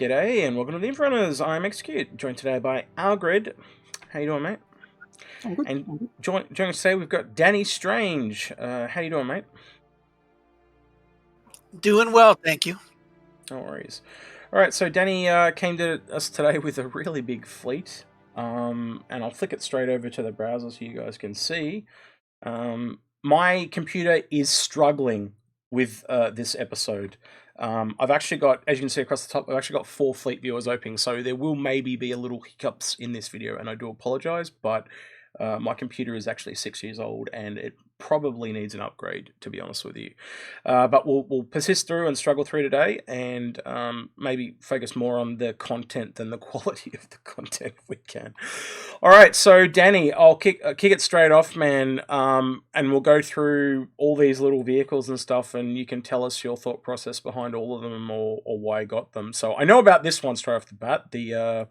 G'day and welcome to the Inforunners. I'm Execute, joined today by Algared. How you doing, mate? I'm good. And joining us today we've got Danny Strange. How you doing, mate? Doing well, thank you. No worries. All right, so Danny came to us today with a really big fleet, and I'll flick it straight over to the browser so you guys can see. My computer is struggling with this episode. I've actually got, as you can see across the top, I've actually got 4 fleet viewers opening, so there will maybe be a little hiccups in this video, and I do apologize, but my computer is actually 6 years old, and it probably needs an upgrade, to be honest with you. But we'll persist through and struggle through today, and maybe focus more on the content than the quality of the content if we can. All right, so Danny, I'll kick it straight off, man, and we'll go through all these little vehicles and stuff, and you can tell us your thought process behind all of them or why you got them. So I know about this one straight off the bat, the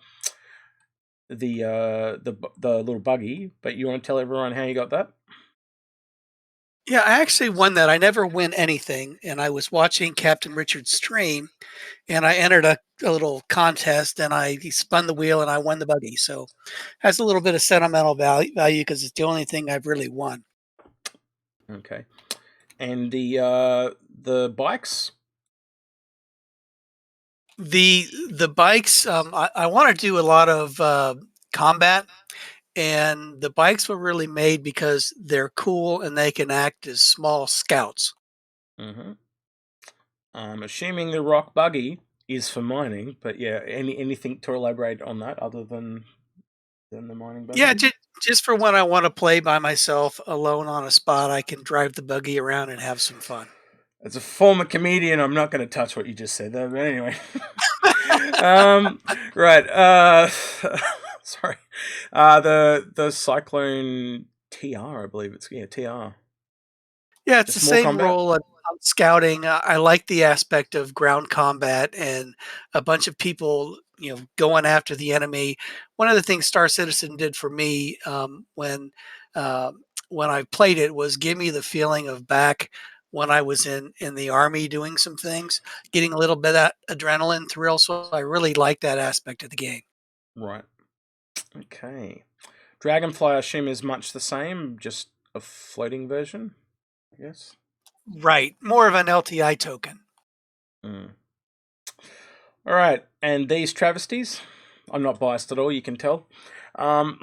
little buggy, but you want to tell everyone how you got that? Yeah, I actually won that. I never win anything, and I was watching Captain Richard's stream, and I entered a little contest, and he spun the wheel, and I won the buggy. So, has a little bit of sentimental value because it's the only thing I've really won. Okay, and the bikes. The bikes, I want to do a lot of combat, and the bikes were really made because they're cool and they can act as small scouts. Mm-hmm. I'm assuming the rock buggy is for mining, but yeah, anything to elaborate on that other than the mining buggy? Yeah, just for when I want to play by myself alone on a spot, I can drive the buggy around and have some fun. As a former comedian, I'm not going to touch what you just said there, but anyway. Right. Sorry. The Cyclone TR, I believe it's TR. Yeah, it's the Just more same combat. role. I'm scouting. I like the aspect of ground combat and a bunch of people, going after the enemy. One of the things Star Citizen did for me uh, when I played it was give me the feeling of back when I was in the army doing some things, getting a little bit of adrenaline thrill. So I really like that aspect of the game. Right. Okay. Dragonfly, I assume, is much the same, just a floating version, I guess. Right, more of an LTI token. Mm. All right, and these travesties, I'm not biased at all. You can tell. Um,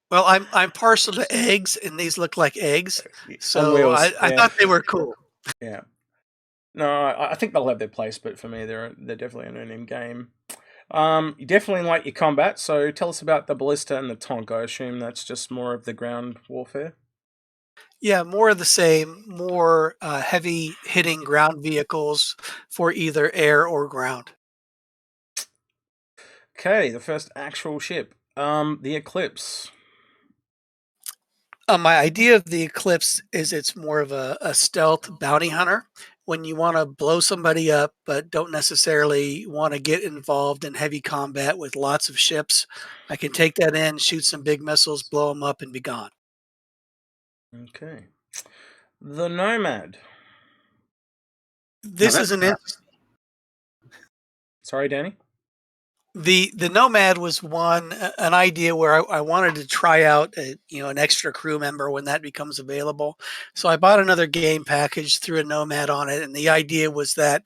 Well, I'm partial to eggs, and these look like eggs, on so wheels, I yeah, thought they were cool. yeah. No, I think they'll have their place, but for me, they're definitely an in game. You definitely like your combat, so tell us about the ballista and the tonk. I assume that's just more of the ground warfare. Yeah, more of the same, more heavy hitting ground vehicles for either air or ground. Okay, the first actual ship, the Eclipse. My idea of the Eclipse is it's more of a stealth bounty hunter. When you want to blow somebody up, but don't necessarily want to get involved in heavy combat with lots of ships, I can take that in, shoot some big missiles, blow them up, and be gone. Okay, the Nomad. This is an Sorry, Danny. The Nomad was an idea where I wanted to try out an extra crew member when that becomes available. So I bought another game package, threw a Nomad on it, and the idea was that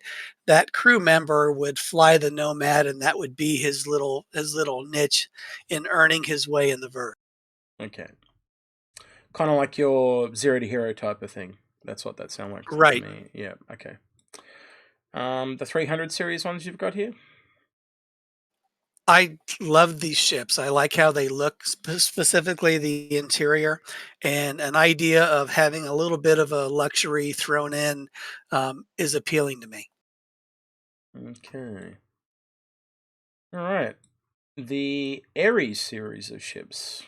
that crew member would fly the Nomad, and that would be his little niche in earning his way in the verse. Okay, kind of like your zero to hero type of thing. That's what that sounds like to Right. me. Yeah. Okay. The 300 series ones you've got here. I love these ships. I like how they look, specifically the interior, and an idea of having a little bit of a luxury thrown in is appealing to me. Okay. All right. The Ares series of ships.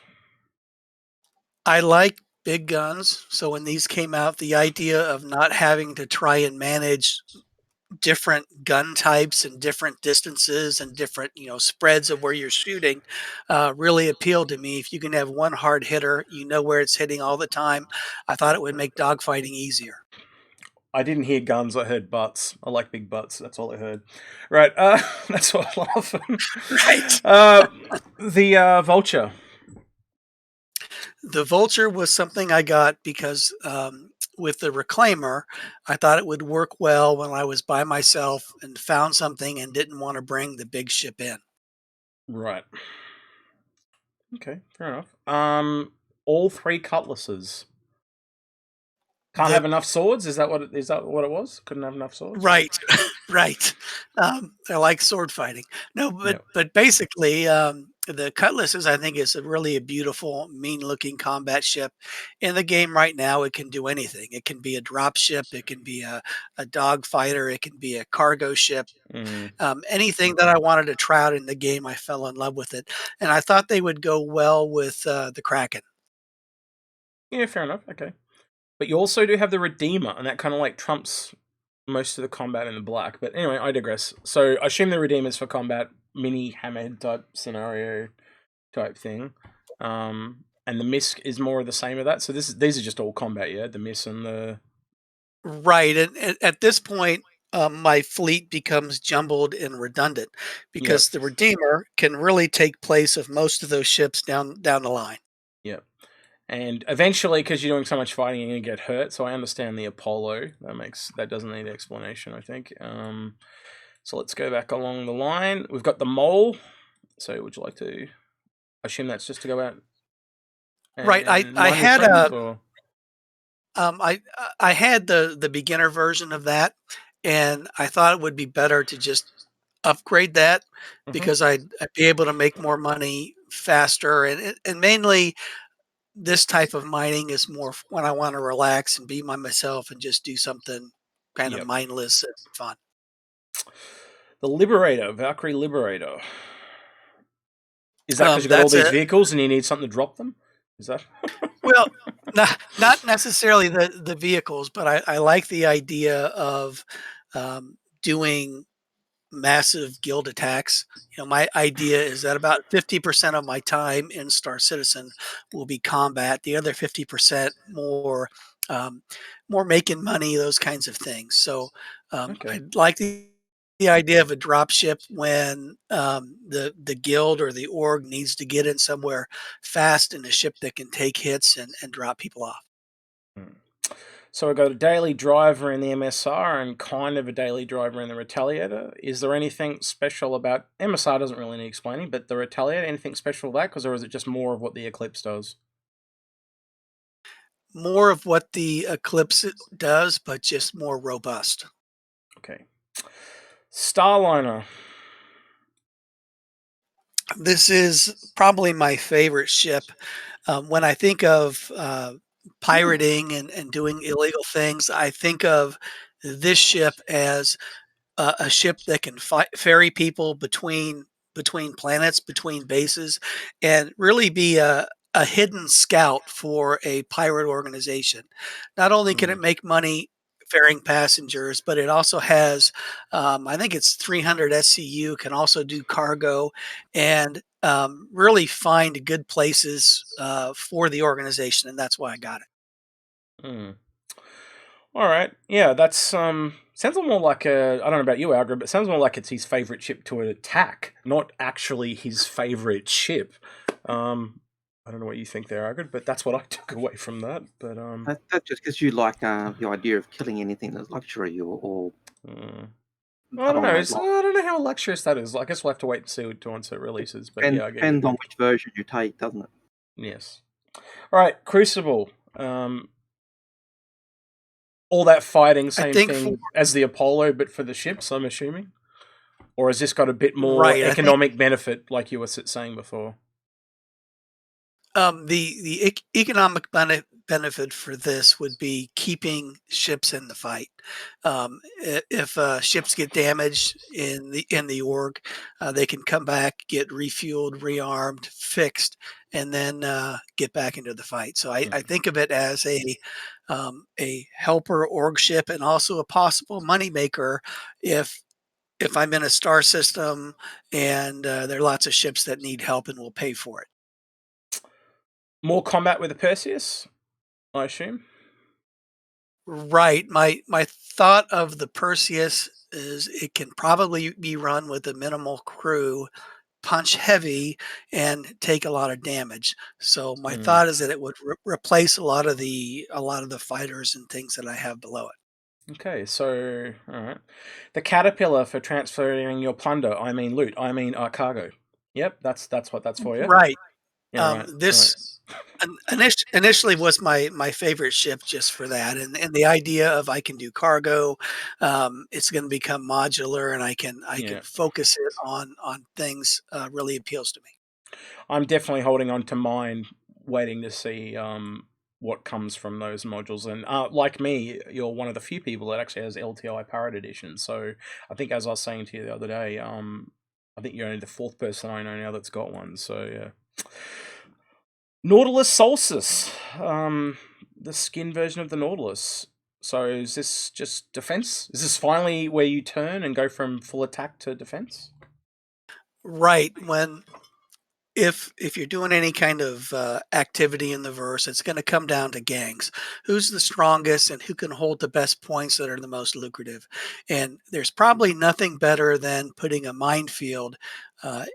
I like big guns, so when these came out, the idea of not having to try and manage different gun types and different distances and different spreads of where you're shooting really appealed to me. If you can have one hard hitter, you know where it's hitting all the time. I thought it would make dogfighting easier. I didn't hear guns. I heard butts. I like big butts. That's all I heard. Right. That's what I'm laughing. Right. The vulture. The vulture was something I got because with the reclaimer, I thought it would work well when I was by myself and found something and didn't want to bring the big ship in. Right. Okay. Fair enough. All three cutlasses. Can't have The enough swords. Is that what? Is that what it was? Couldn't have enough swords. Right, right. I like sword fighting. No, but Yeah. basically, the cutlasses I think is a really a beautiful, mean-looking combat ship. In the game right now, it can do anything. It can be a drop ship. It can be a dog fighter. It can be a cargo ship. Mm. Anything that I wanted to try out in the game, I fell in love with it, and I thought they would go well with the Kraken. Yeah. Fair enough. Okay. But you also do have the Redeemer, and that kind of like trumps most of the combat in the black. But anyway, I digress. So I assume the Redeemer's for combat, mini hammerhead type scenario type thing. And the Misk is more of the same of that. So these are just all combat, yeah. The Miss and the Right, and at this point, my fleet becomes jumbled and redundant yep, because the Redeemer can really take place of most of those ships down the line. yep. And eventually, because you're doing so much fighting, you're gonna get hurt. So I understand the Apollo. That doesn't need explanation, I think. So let's go back along the line. We've got the Mole. So would you like to? I assume that's just to go out Right, and I mine your had friends, or I had the beginner version of that, and I thought it would be better to just upgrade that Mhm. because I'd be able to make more money faster, and mainly this type of mining is more when I want to relax and be by myself and just do something kind of Yep. mindless and fun. The Liberator, Valkyrie Liberator. Is that because you got all That's these a vehicles and you need something to drop them? Is that? well, not necessarily the vehicles, but I like the idea of doing massive guild attacks. You know, my idea is that about 50% of my time in Star Citizen will be combat. The other 50% um, more making money, those kinds of things. So Okay. I'd like the idea of a drop ship when the guild or the org needs to get in somewhere fast in a ship that can take hits and drop people off. Hmm. So I got a daily driver in the MSR and kind of a daily driver in the Retaliator. Is there anything special about MSR? Doesn't really need explaining, but the Retaliator, anything special about? Because or is it just more of what the Eclipse does? More of what the Eclipse does, but just more robust. Okay. Starliner. This is probably my favorite ship. When I think of Hmm. pirating and doing illegal things, I think of this ship as a ship that can ferry people between planets, between bases, and really be a hidden scout for a pirate organization. Not only can Hmm. it make money ferrying passengers, but it also has, I think it's 300 SCU, can also do cargo and really find good places for the organization. And that's why I got it. Hmm. All right. Yeah, that's sounds more like a I don't know about you, Algrid, but it sounds more like it's his favorite ship to attack, not actually his favorite ship. Um I don't know what you think there, Algrid, but that's what I took away from that. But That just gives you like the idea of killing anything that's luxury or mm, I don't along know. those lines. I don't know how luxurious that is. I guess we'll have to wait and see once it releases. But And yeah, I get you. depends on which version you take, doesn't it? Yes. All right, Crucible. Um, all that fighting, I same think for thing as the Apollo, but for the ships. I'm assuming. Or has this got a bit more right, I think economic benefit, like you were saying before? the economic benefit for this would be keeping ships in the fight. If ships get damaged in the org, they can come back, get refueled, rearmed, fixed, and then get back into the fight. So I Mm. think of it as a helper org ship and also a possible moneymaker if I'm in a star system and there are lots of ships that need help and will pay for it. More combat with the Perseus, I assume. Right. My thought of the Perseus is it can probably be run with a minimal crew, punch heavy, and take a lot of damage. So my Mm. thought is that it would replace a lot of the fighters and things that I have below it. Okay, so all right, the caterpillar for transferring your plunder. I mean loot. I mean cargo. Yep, that's what that's for. Yeah. Right. Yeah. Right. Right. This initially was my favorite ship just for that, and the idea of I can do cargo, it's going to become modular, and I can Yeah. focus it on things really appeals to me. I'm definitely holding on to mine, waiting to see what comes from those modules. And like me, you're one of the few people that actually has LTI Pirate Edition. So I think, as I was saying to you the other day, I think you're only the fourth person I know now that's got one. So yeah. Nautilus Solstice, the skin version of the Nautilus. So is this just defense? Is this finally where you turn and go from full attack to defense? Right. If you're doing any kind of activity in the verse, it's going to come down to gangs. Who's the strongest and who can hold the best points that are the most lucrative? And there's probably nothing better than putting a minefield uh,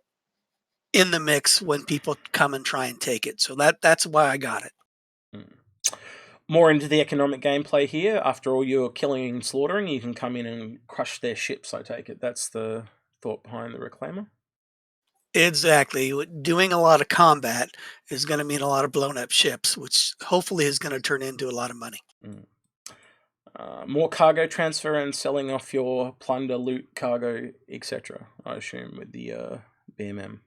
in the mix when people come and try and take it. So that's why I got it. Hmm. More into the economic gameplay here. After all, you're killing and slaughtering, you can come in and crush their ships, I take it. That's the thought behind the Reclaimer. Exactly. Doing a lot of combat is going to mean a lot of blown up ships, which hopefully is going to turn into a lot of money. Mm. More cargo transfer and selling off your plunder, loot, cargo, etc. I assume with the BMM.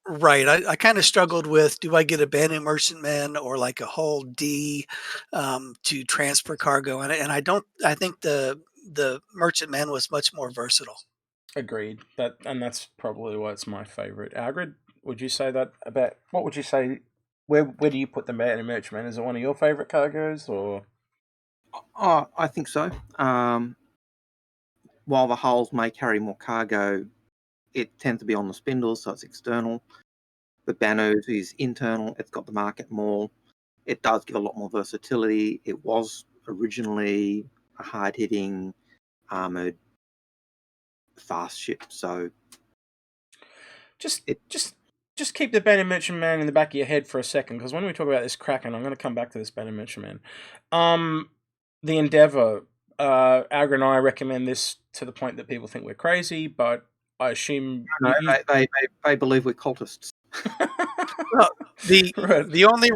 Right. I kind of struggled with, do I get a Banu merchantman or like a whole D to transfer cargo? And I think the merchantman was much more versatile. Agreed. That's probably why it's my favorite. Algrid, would you say that about? What would you say? Where do you put the man in Merchman? Is it one of your favorite cargoes or? Oh, I think so. While the hulls may carry more cargo, it tends to be on the spindles, so it's external. The Banos is internal. It's got the market more. It does give a lot more versatility. It was originally a hard-hitting, armored, fast ship, so Just it. just just keep the Banner Merchant Man in the back of your head for a second, because when we talk about this Kraken, I'm going to come back to this Banner Merchant Man. The Endeavour, Algar and I recommend this to the point that people think we're crazy, but I assume No, you. they believe we're cultists. Well, the Right. the only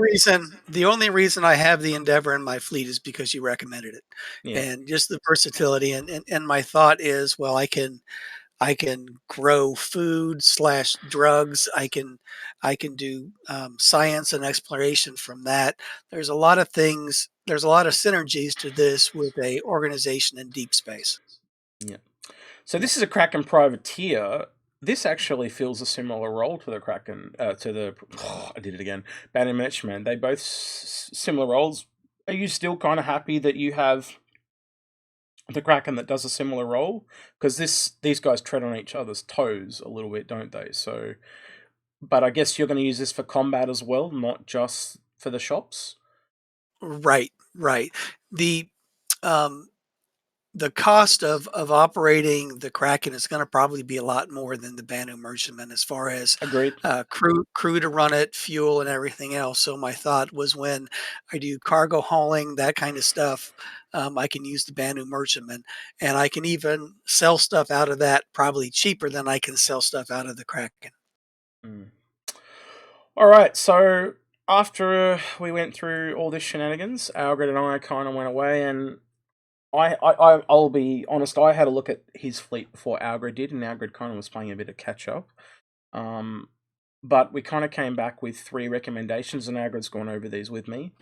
reason I have the Endeavor in my fleet is because you recommended it, Yeah. and just the versatility. And my thought is, well, I can grow food slash drugs. I can do science and exploration from that. There's a lot of things. There's a lot of synergies to this with a organization in deep space. Yeah. So this is a Kraken privateer. This actually fills a similar role to the Kraken, to the. Oh, I did it again. Banner Merchantman. They both similar roles. Are you still kind of happy that you have the Kraken that does a similar role? Because these guys tread on each other's toes a little bit, don't they? So, but I guess you're going to use this for combat as well, not just for the shops. Right, right. The um, the cost of operating the Kraken is going to probably be a lot more than the Banu Merchantman as far as Agreed. crew to run it, fuel, and everything else. So my thought was when I do cargo hauling, that kind of stuff, I can use the Banu Merchantman, and I can even sell stuff out of that probably cheaper than I can sell stuff out of the Kraken. Mm. All right, so after we went through all this shenanigans, Algred and I kind of went away, and I'll be honest, I had a look at his fleet before Algred did, and Algred kind of was playing a bit of catch up. Um, but we kind of came back with three recommendations, and Algred's gone over these with me.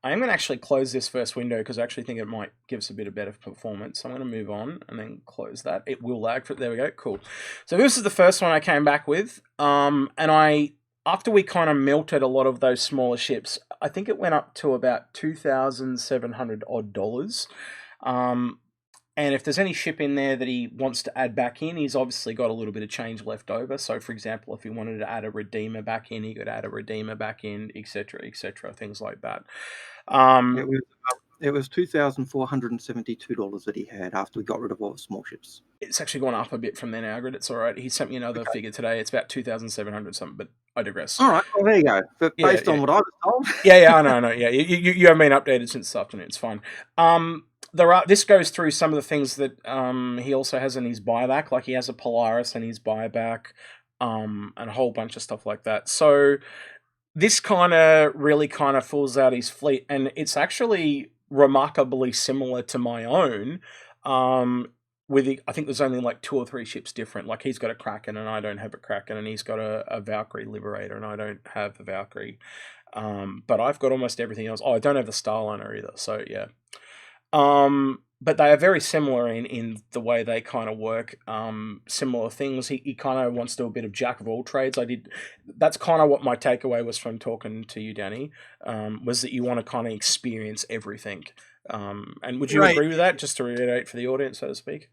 I am going to actually close this first window because I actually think it might give us a bit of better performance. So I'm going to move on and then close that. It will lag. There we go. Cool. So this is the first one I came back with. And after we kind of melted a lot of those smaller ships, I think it went up to about $2,700 odd dollars. And if there's any ship in there that he wants to add back in, he's obviously got a little bit of change left over. So, for example, if he wanted to add a Redeemer back in, he could add a Redeemer back in, etc., things like that. It was It was $2,472 that he had after we got rid of all the small ships. It's actually gone up a bit from then, Algared. It's all right. He sent me another figure today. It's about 2,700 something, but I digress. All right, well, there you go. But based on what I was told. Yeah, I know. Yeah, you haven't been updated since this afternoon. It's fine. This goes through some of the things that he also has in his buyback. Like he has a Polaris in his buyback, and a whole bunch of stuff like that. So this really fills out his fleet, and it's actually remarkably similar to my own. I think there's only like 2 or 3 ships different. Like he's got a Kraken and I don't have a Kraken, and he's got a Valkyrie Liberator and I don't have a Valkyrie. But I've got almost everything else. Oh, I don't have the Starliner either. So yeah. But they are very similar in the way they kind of work. Similar things. He kind of wants to do a bit of jack of all trades. That's kind of what my takeaway was from talking to you, Danny. Was that you want to kind of experience everything. And would you agree with that? Just to reiterate for the audience, so to speak.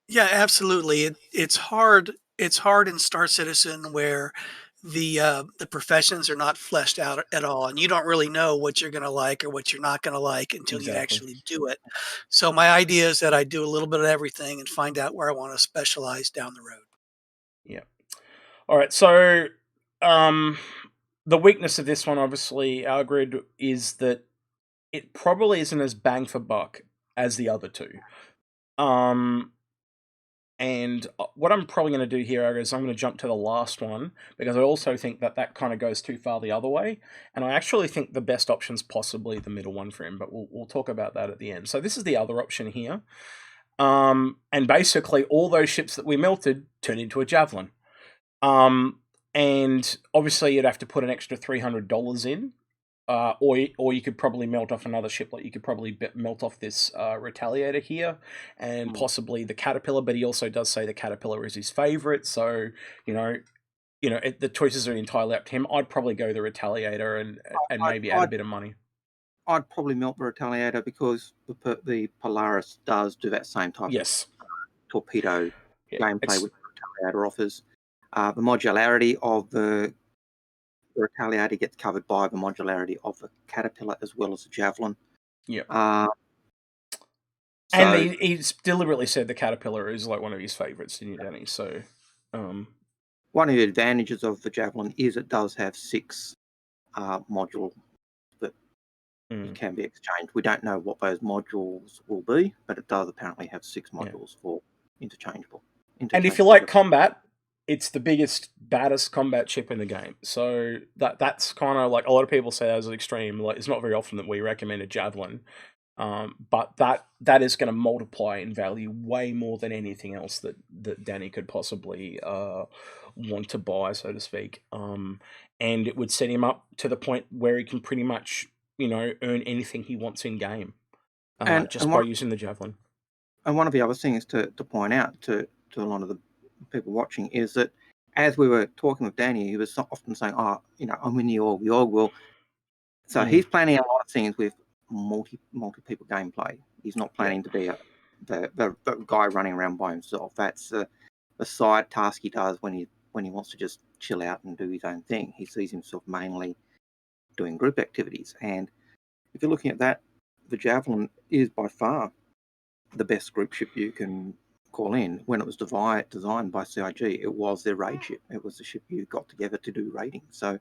Yeah, absolutely. It's hard. It's hard in Star Citizen where the professions are not fleshed out at all, and you don't really know what you're going to like or what you're not going to like until you actually do it. So my idea is that I do a little bit of everything and find out where I want to specialize down the road. Yeah. All right. So the weakness of this one, obviously, Algared, is that it probably isn't as bang for buck as the other two. And what I'm probably going to do here is I'm going to jump to the last one, because I also think that kind of goes too far the other way. And I actually think the best option's possibly the middle one for him, but we'll talk about that at the end. So this is the other option here. And basically all those ships that we melted turned into a javelin. And obviously you'd have to put an extra $300 in. Or you could probably melt off another ship. Like you could probably melt off this Retaliator here, and possibly the Caterpillar. But he also does say the Caterpillar is his favorite. So the choices are entirely up to him. I'd probably go the Retaliator and maybe add a bit of money. I'd probably melt the Retaliator because the Polaris does do that same type of torpedo gameplay which the Retaliator offers. The modularity of the Retaliator gets covered by the modularity of the Caterpillar as well as the Javelin. Yeah. And he's deliberately said the Caterpillar is like one of his favourites, didn't you, Danny? So, one of the advantages of the Javelin is it does have 6 modules that can be exchanged. We don't know what those modules will be, but it does apparently have 6 modules for interchangeable. And if you like combat, it's the biggest, baddest combat ship in the game. So that's kind of like, a lot of people say as an extreme. Like, it's not very often that we recommend a Javelin, but that is going to multiply in value way more than anything else that Danny could possibly want to buy, so to speak. And it would set him up to the point where he can pretty much earn anything he wants in game, by using the Javelin. And one of the other things to point out to a lot of the people watching is that as we were talking with Danny, he was often saying, I'm in the org will. So he's planning a lot of things with multi-people gameplay. He's not planning to be the guy running around by himself. That's the side task he does when he wants to just chill out and do his own thing. He sees himself mainly doing group activities. And if you're looking at that, the Javelin is by far the best group ship you can call in. When it was designed by CIG, it was their raid ship. It was the ship you got together to do raiding. So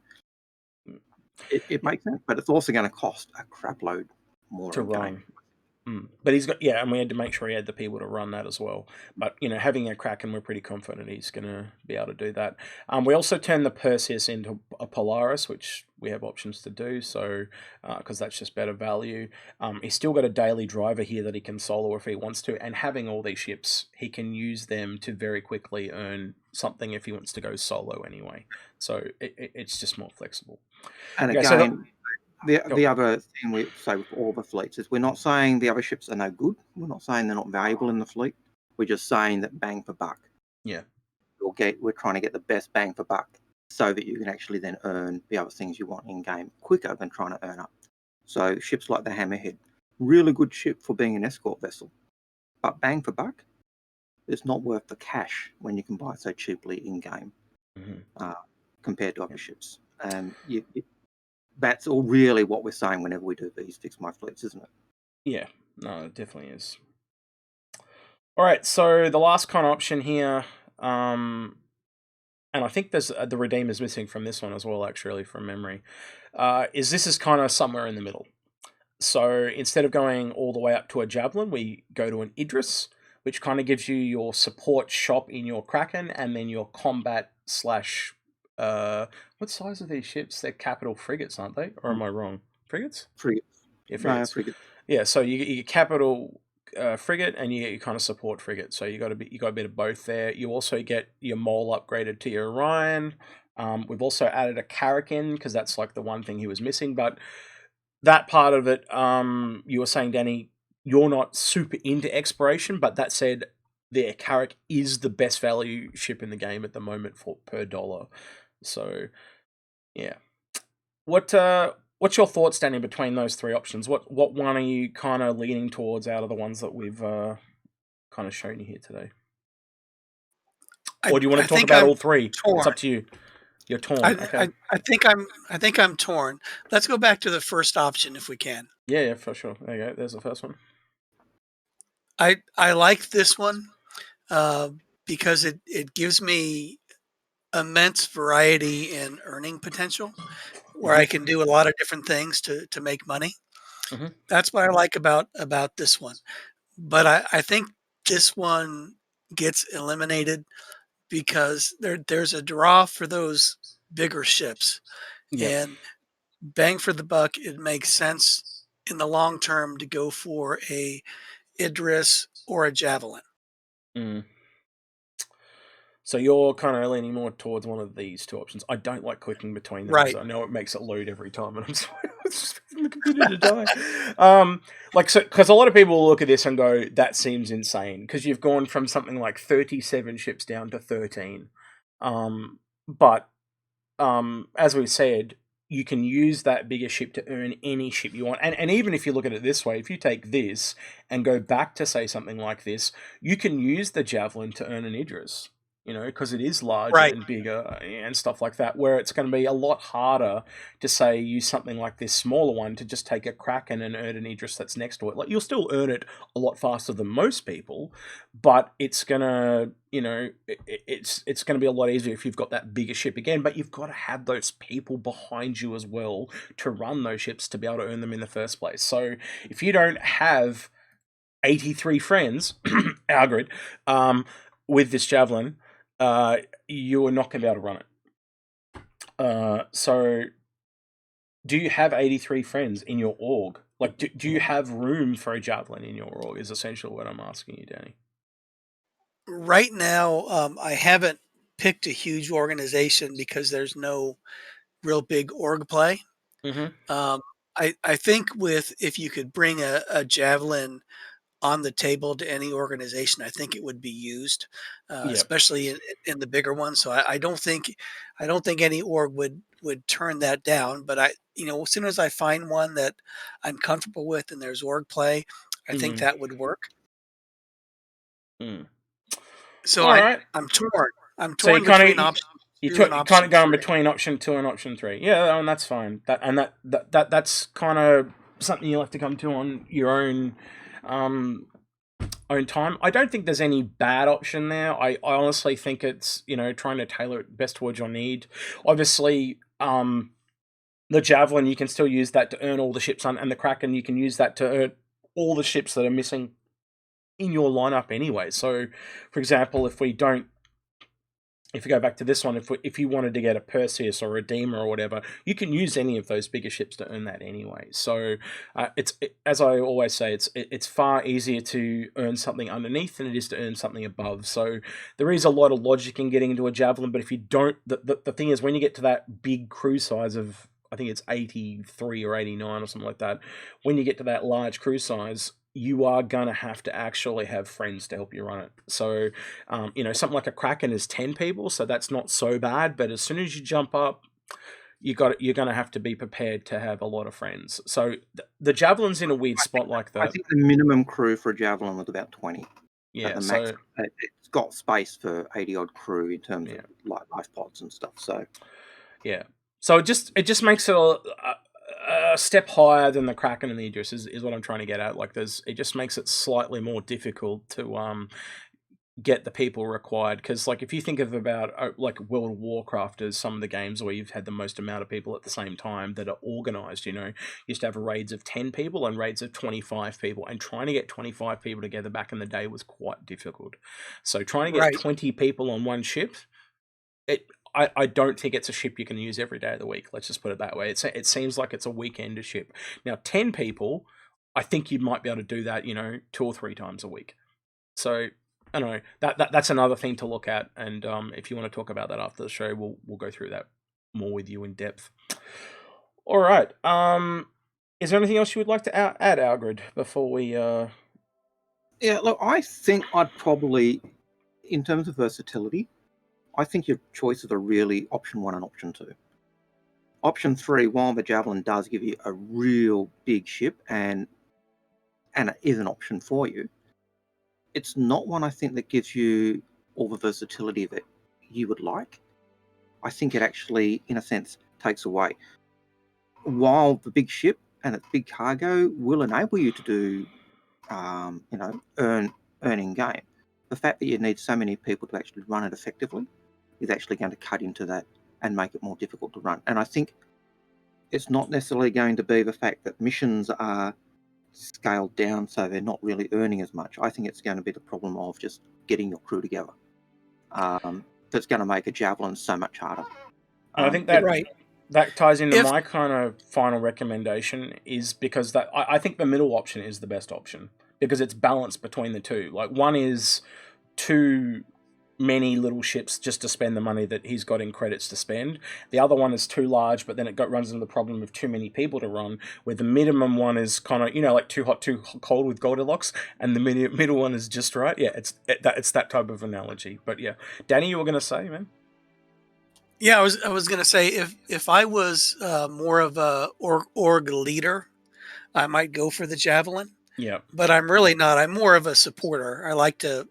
it makes sense, but it's also going to cost a crap load more to run. But he's got, and we had to make sure he had the people to run that as well. But, having a Kraken, we're pretty confident he's going to be able to do that. We also turned the Perseus into a Polaris, which we have options to do, so because that's just better value. He's still got a daily driver here that he can solo if he wants to, and having all these ships, he can use them to very quickly earn something if he wants to go solo anyway. So it's just more flexible. And again... The other thing we say with all the fleets is we're not saying the other ships are no good. We're not saying they're not valuable in the fleet. We're just saying that bang for buck. Yeah. We're trying to get the best bang for buck so that you can actually then earn the other things you want in game quicker than trying to earn up. So ships like the Hammerhead, really good ship for being an escort vessel. But bang for buck, it's not worth the cash when you can buy it so cheaply in game compared to other ships. And that's all really what we're saying whenever we do these Fix My Fleets, isn't it? Yeah, no, it definitely is. All right, so the last kind of option here, and I think there's the Redeemer's missing from this one as well, actually, from memory, is this is kind of somewhere in the middle. So instead of going all the way up to a Javelin, we go to an Idris, which kind of gives you your support shop in your Kraken, and then your combat slash... what size are these ships? They're capital frigates, aren't they? Or am I wrong? Frigates? Frigates. Yeah, No, frigates. frigates. Yeah, so you get your capital frigate, and you get your kind of support frigate. So you got a bit of both there. You also get your mole upgraded to your Orion. We've also added a Carrack in, because that's like the one thing he was missing. But that part of it, you were saying, Danny, you're not super into exploration, but that said, the Carrack is the best value ship in the game at the moment for per dollar. So yeah, what's your thoughts, Danny, between those three options? What one are you kind of leaning towards out of the ones that we've kind of shown you here today? Or do you want to talk about all three? Torn. It's up to you. You're torn. Okay. I think I'm torn. Let's go back to the first option if we can. Yeah, for sure. There you go. There's the first one. I like this one because it gives me immense variety in earning potential, where I can do a lot of different things to make money. Mm-hmm. That's what I like about this one. But I think this one gets eliminated because there's a draw for those bigger ships. Yep. And bang for the buck, it makes sense in the long term to go for a Idris or a Javelin. Mm. So you're kind of leaning more towards one of these two options. I don't like clicking between them, Right. because I know it makes it load every time, and I'm sorry, it's just the computer to die. Because a lot of people will look at this and go, "That seems insane," because you've gone from something like 37 ships down to 13. But as we said, you can use that bigger ship to earn any ship you want. And even if you look at it this way, if you take this and go back to, say, something like this, you can use the Javelin to earn an Idris, because it is larger Right. and bigger and stuff like that, where it's going to be a lot harder to, say, use something like this smaller one to just take a Kraken and earn an Idris that's next to it. Like, you'll still earn it a lot faster than most people, but it's going to, it's going to be a lot easier if you've got that bigger ship again, but you've got to have those people behind you as well to run those ships to be able to earn them in the first place. So if you don't have 83 friends, Algared, with this Javelin, you are not going to be able to run it. So do you have 83 friends in your org? Like, do you have room for a Javelin in your org, is essentially what I'm asking you, Danny. Right now, I haven't picked a huge organization because there's no real big org play. Mm-hmm. I think if you could bring a Javelin on the table to any organization, I think it would be used, Yep. especially in the bigger ones. So I don't think any org would turn that down. But as soon as I find one that I'm comfortable with and there's org play, I think that would work. Mm. So all right. I'm torn. I'm So torn between option 2 and you're option kind of going 3. between option 2 and option 3. Yeah, and that's fine. That's kind of something you'll have to come to on your own time. I don't think there's any bad option there. I honestly think it's, trying to tailor it best towards your need. Obviously, the Javelin, you can still use that to earn all the ships on, and the Kraken, you can use that to earn all the ships that are missing in your lineup anyway. So, for example, if you go back to this one, if you wanted to get a Perseus or a Redeemer or whatever, you can use any of those bigger ships to earn that anyway. So as I always say, it's far easier to earn something underneath than it is to earn something above. So there is a lot of logic in getting into a Javelin, but if you don't, the thing is, when you get to that big crew size of, I think it's 83 or 89 or something like that, when you get to that large crew size, you are going to have to actually have friends to help you run it. So, something like a Kraken is 10 people, so that's not so bad. But as soon as you jump up, you're going to have to be prepared to have a lot of friends. So the Javelin's in a weird spot like that. I think the minimum crew for a Javelin was about 20. Yeah, the max, it's got space for 80-odd crew in terms of life pods and stuff. So, yeah. So it just makes it a step higher than the Kraken and the Idris is what I'm trying to get at. Like, it just makes it slightly more difficult to get the people required, because like if you think of about like World of Warcraft as some of the games where you've had the most amount of people at the same time that are organized, you used to have raids of 10 people and raids of 25 people, and trying to get 25 people together back in the day was quite difficult. So trying to get 20 people on one ship, I don't think it's a ship you can use every day of the week. Let's just put it that way. It seems like it's a weekender ship. Now 10 people, I think you might be able to do that 2 or 3 times a week. So I don't know, that's another thing to look at, and if you want to talk about that after the show, we'll go through that more with you in depth. All right. Is there anything else you would like to add, Algared, before we? Yeah, look, I think I'd probably, in terms of versatility, I think your choices are really option 1 and option 2. Option 3, while the Javelin does give you a real big ship and it is an option for you, it's not one I think that gives you all the versatility that you would like. I think it actually, in a sense, takes away. While the big ship and its big cargo will enable you to do, earn in game, the fact that you need so many people to actually run it effectively is actually going to cut into that and make it more difficult to run. And I think it's not necessarily going to be the fact that missions are scaled down so they're not really earning as much. I think it's going to be the problem of just getting your crew together. That's going to make a Javelin so much harder. I think that ties into my kind of final recommendation, is because that I think the middle option is the best option, because it's balanced between the two. Like, one is too many little ships just to spend the money that he's got in credits to spend. The other one is too large, but then it runs into the problem of too many people to run, where the minimum one is kind of, like too hot, too cold with Goldilocks, and the middle one is just right. Yeah, it's that type of analogy. But yeah, Danny, you were going to say, man? Yeah, I was going to say, if I was more of a org leader, I might go for the Javelin. Yeah, but I'm really not. I'm more of a supporter. I like to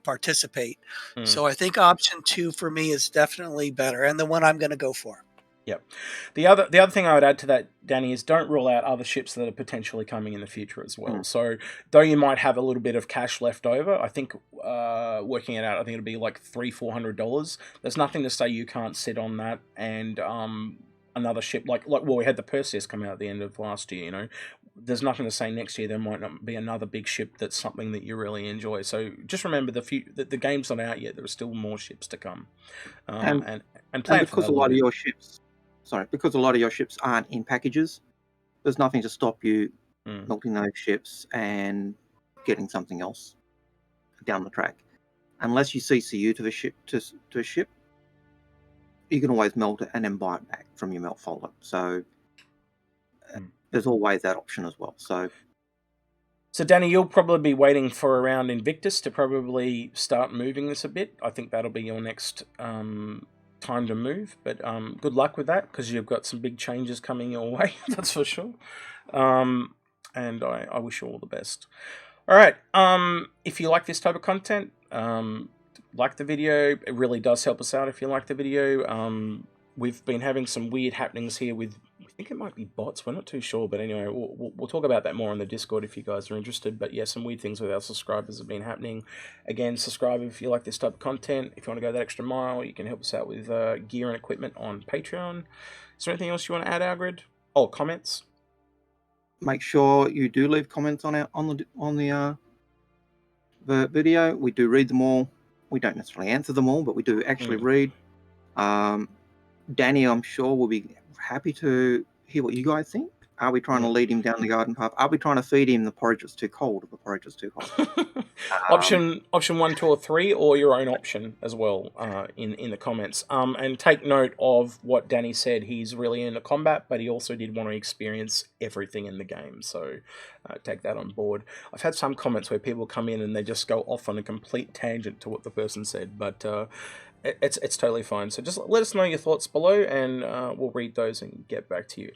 participate. So I think option 2 for me is definitely better, and the one I'm going to go for. Yep. The other thing I would add to that, Danny, is don't rule out other ships that are potentially coming in the future as well. So though you might have a little bit of cash left over, I think working it out, I think it'll be like $300-400. There's nothing to say you can't sit on that and another ship like we had the Perseus come out at the end of last year. There's nothing to say next year there might not be another big ship that's something that you really enjoy. So just remember the game's not out yet. There are still more ships to come, and plan and because a lot of your ships. Sorry, because a lot of your ships aren't in packages, there's nothing to stop you melting those ships and getting something else down the track. Unless you CCU to the ship to a ship, you can always melt it and then buy it back from your melt folder. So there's always that option as well. So Danny, you'll probably be waiting for around Invictus to probably start moving this a bit. I think that'll be your next time to move, but good luck with that, because you've got some big changes coming your way. That's for sure. And I wish you all the best. All right. If you like this type of content, like the video. It really does help us out if you like the video. We've been having some weird happenings here with, I think it might be bots, we're not too sure, but anyway, we'll talk about that more on the Discord if you guys are interested. But yeah, some weird things with our subscribers have been happening. Again, subscribe if you like this type of content. If you want to go that extra mile, you can help us out with gear and equipment on Patreon. Is there anything else you want to add, Algared? Oh, comments? Make sure you do leave comments on the video. We do read them all. We don't necessarily answer them all, but we do actually read. Danny, I'm sure, will be happy to hear what you guys think. Are we trying to lead him down the garden path? Are we trying to feed him the porridge that's too cold or the porridge that's too hot? Option 1, 2, or 3, or your own option as well in the comments. And take note of what Danny said. He's really into combat, but he also did want to experience everything in the game. So take that on board. I've had some comments where people come in and they just go off on a complete tangent to what the person said, but it's totally fine. So just let us know your thoughts below, and we'll read those and get back to you.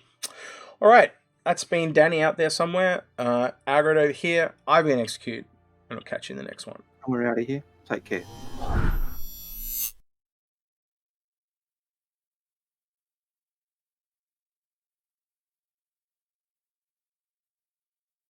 All right, that's been Danny out there somewhere. Algared over here. I've been Execute, and I'll catch you in the next one. We're out of here. Take care.